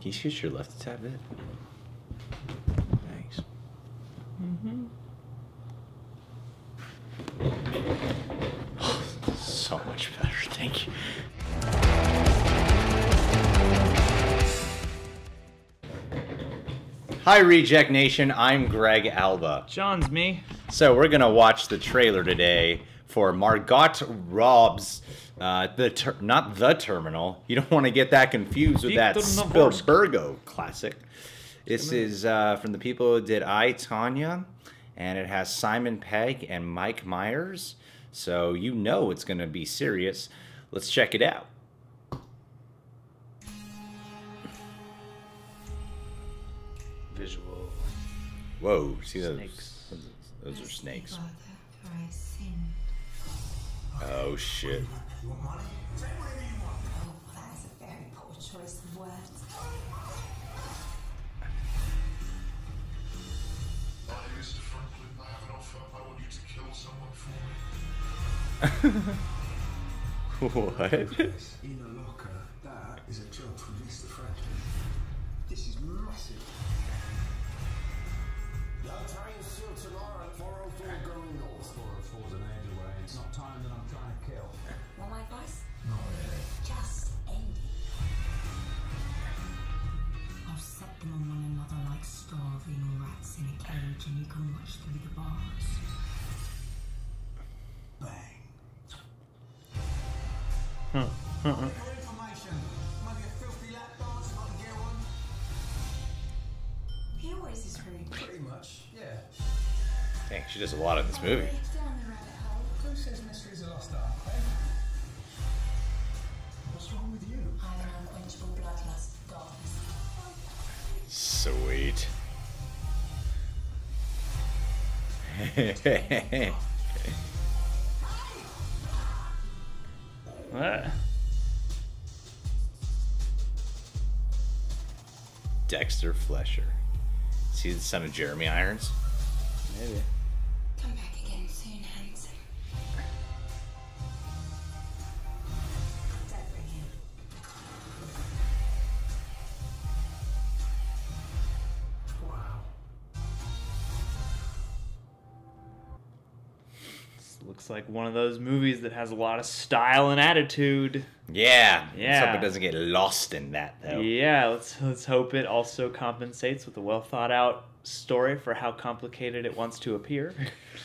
Can you scoot your left a tad bit? Thanks. So much better, thank you. Hi, Reject Nation. I'm Greg Alba. John's me. So we're gonna watch the trailer today for Margot Robbie's, not the Terminal. You don't want to get that confused with that Spielberg classic. This is from the people who did I, Tonya, and it has Simon Pegg and Mike Myers. So you know it's gonna be serious. Let's check it out. Visual. Whoa, see those? Snakes. Those are snakes. Oh shit. Oh, that is a very poor choice of words. Hi, Mr. Franklin. I have an offer. I want you to kill someone for me. What? In a locker. That is a job for Mr. Franklin. This is massive. No trains till tomorrow at 4:04 going north. 4:04's an age away. It's not time that I'm trying to kill. Want my advice? Not really. Just end it. I'll set them on one another like starving rats in a cage, and you can watch through the bars. Bang. For information, maybe a filthy lap dance if I can get one. He always is rude. Pretty much, yeah. Dang, she does a lot in this movie. Down the rabbit hole. Who says mysteries are lost art, eh? What's wrong with you? I'm an unquenchable bloodlust goddess. Sweet. What? Dexter Fletcher. Is he the son of Jeremy Irons? Maybe. Come back again soon, handsome. Don't bring him. Wow. This looks like one of those movies that has a lot of style and attitude. Yeah. Yeah. Let's hope it doesn't get lost in that, though. Yeah, let's hope it also compensates with a well thought out story for how complicated it wants to appear.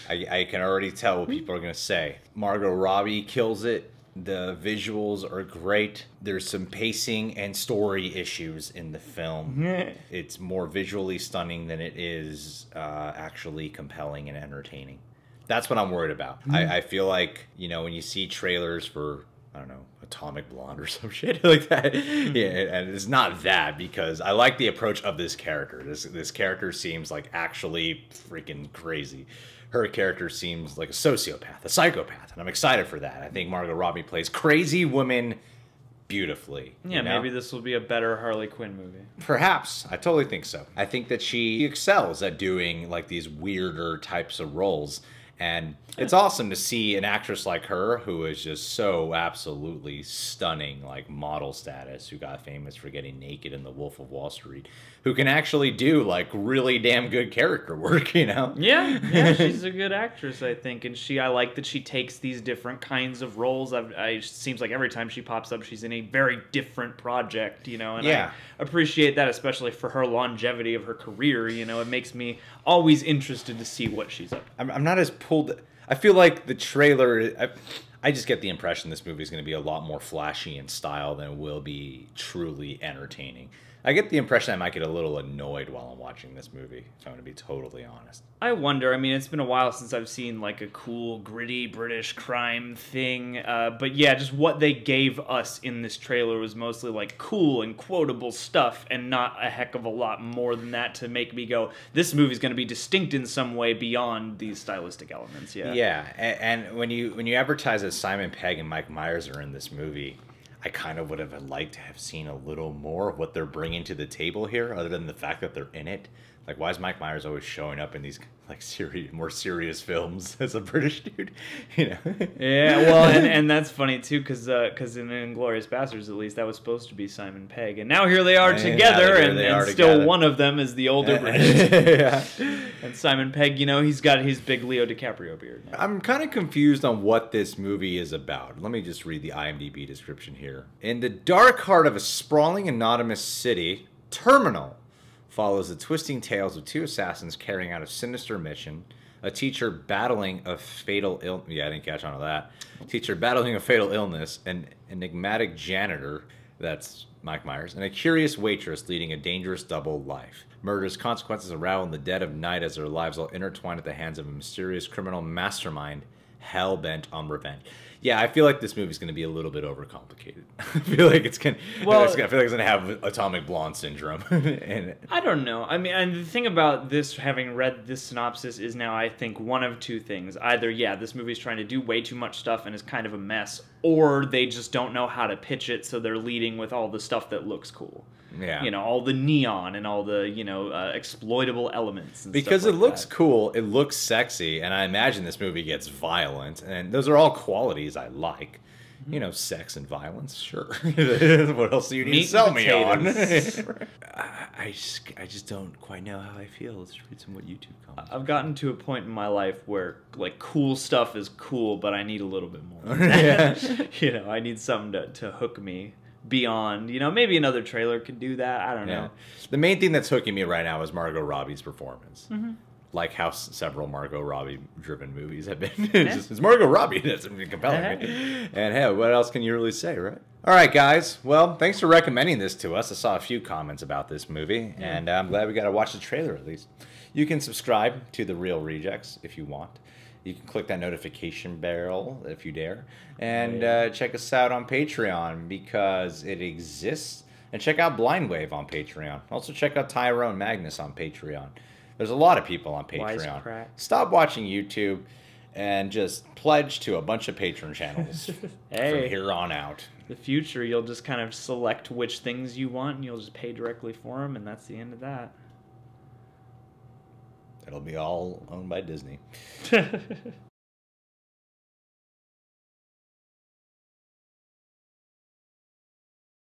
I can already tell what people are going to say. Margot Robbie kills it. The visuals are great. There's some pacing and story issues in the film. It's more visually stunning than it is actually compelling and entertaining. That's what I'm worried about. I feel like, you know, when you see trailers for, I don't know, Atomic Blonde or some shit like that. Yeah, and it's not that, because I like the approach of this character. This character seems like actually freaking crazy. Her character seems like a sociopath, a psychopath, and I'm excited for that. I think Margot Robbie plays crazy women beautifully. Yeah, you know? maybe this will be a better Harley Quinn movie. Perhaps. I totally think so. I think that she excels at doing like these weirder types of roles. And it's awesome to see an actress like her, who is just so absolutely stunning, like model status, who got famous for getting naked in The Wolf of Wall Street, who can actually do like really damn good character work, you know? Yeah, she's a good actress, I think, and I like that she takes these different kinds of roles. It seems like every time she pops up, she's in a very different project, you know, and Yeah. I appreciate that, especially for her longevity of her career. You know, it makes me always interested to see what she's up to. I'm not as pulled. I feel like the trailer. I just get the impression this movie is going to be a lot more flashy in style than it will be truly entertaining. I get the impression I might get a little annoyed while I'm watching this movie, if I'm going to be totally honest. I wonder. I mean, it's been a while since I've seen like a cool, gritty British crime thing. But yeah, just what they gave us in this trailer was mostly like cool and quotable stuff, and not a heck of a lot more than that to make me go, this movie's going to be distinct in some way beyond these stylistic elements. Yeah. Yeah, and when you advertise that Simon Pegg and Mike Myers are in this movie, I kind of would have liked to have seen a little more of what they're bringing to the table here, other than the fact that they're in it. Like, why is Mike Myers always showing up in these like more serious films as a British dude? You know? Yeah, well, and that's funny too, because in Inglourious Basterds, at least, that was supposed to be Simon Pegg, and now here they are together, and still one of them is the older British. Yeah. And Simon Pegg, you know, he's got his big Leo DiCaprio beard now. I'm kind of confused on what this movie is about. Let me just read the IMDb description here. In the dark heart of a sprawling, anonymous city, Terminal follows the twisting tales of two assassins carrying out a sinister mission, a teacher battling a fatal illness. Yeah, I didn't catch on to that. Teacher battling a fatal illness, an enigmatic janitor, that's Mike Myers, and a curious waitress leading a dangerous double life. Murder's consequences unravel in the dead of night as their lives all intertwine at the hands of a mysterious criminal mastermind hell-bent on revenge. Yeah, I feel like this movie's going to be a little bit overcomplicated. I feel like it's going to have Atomic Blonde syndrome. And I don't know. I mean, and the thing about this, having read this synopsis, is now I think one of two things. Either, yeah, this movie's trying to do way too much stuff and is kind of a mess, or they just don't know how to pitch it, so they're leading with all the stuff that looks cool. Yeah. You know, all the neon and all the, you know, exploitable elements. And because stuff it like looks that. cool, it looks sexy, and I imagine this movie gets violent, and those are all qualities I like. You know, sex and violence, sure. What else do you need Meat to sell and me on? potatoes. I just don't quite know how I feel. Let's read some what YouTube comments. I've gotten to a point in my life where, like, cool stuff is cool, but I need a little bit more. Yeah. You know, I need something to hook me beyond. You know, maybe another trailer could do that. I don't know. The main thing that's hooking me right now is Margot Robbie's performance. Like how several Margot Robbie-driven movies have been. It's Margot Robbie that's compelling. And hey, what else can you really say, right? All right, guys. Well, thanks for recommending this to us. I saw a few comments about this movie, and I'm glad we got to watch the trailer at least. You can subscribe to The Real Rejects if you want. You can click that notification bell if you dare. And check us out on Patreon because it exists. And check out Blind Wave on Patreon. Also check out Tyrone Magnus on Patreon. There's a lot of people on Patreon. Wisecrack. Stop watching YouTube and just pledge to a bunch of Patreon channels Hey. from here on out. The future, you'll just kind of select which things you want, and you'll just pay directly for them, and that's the end of that. It'll be all owned by Disney.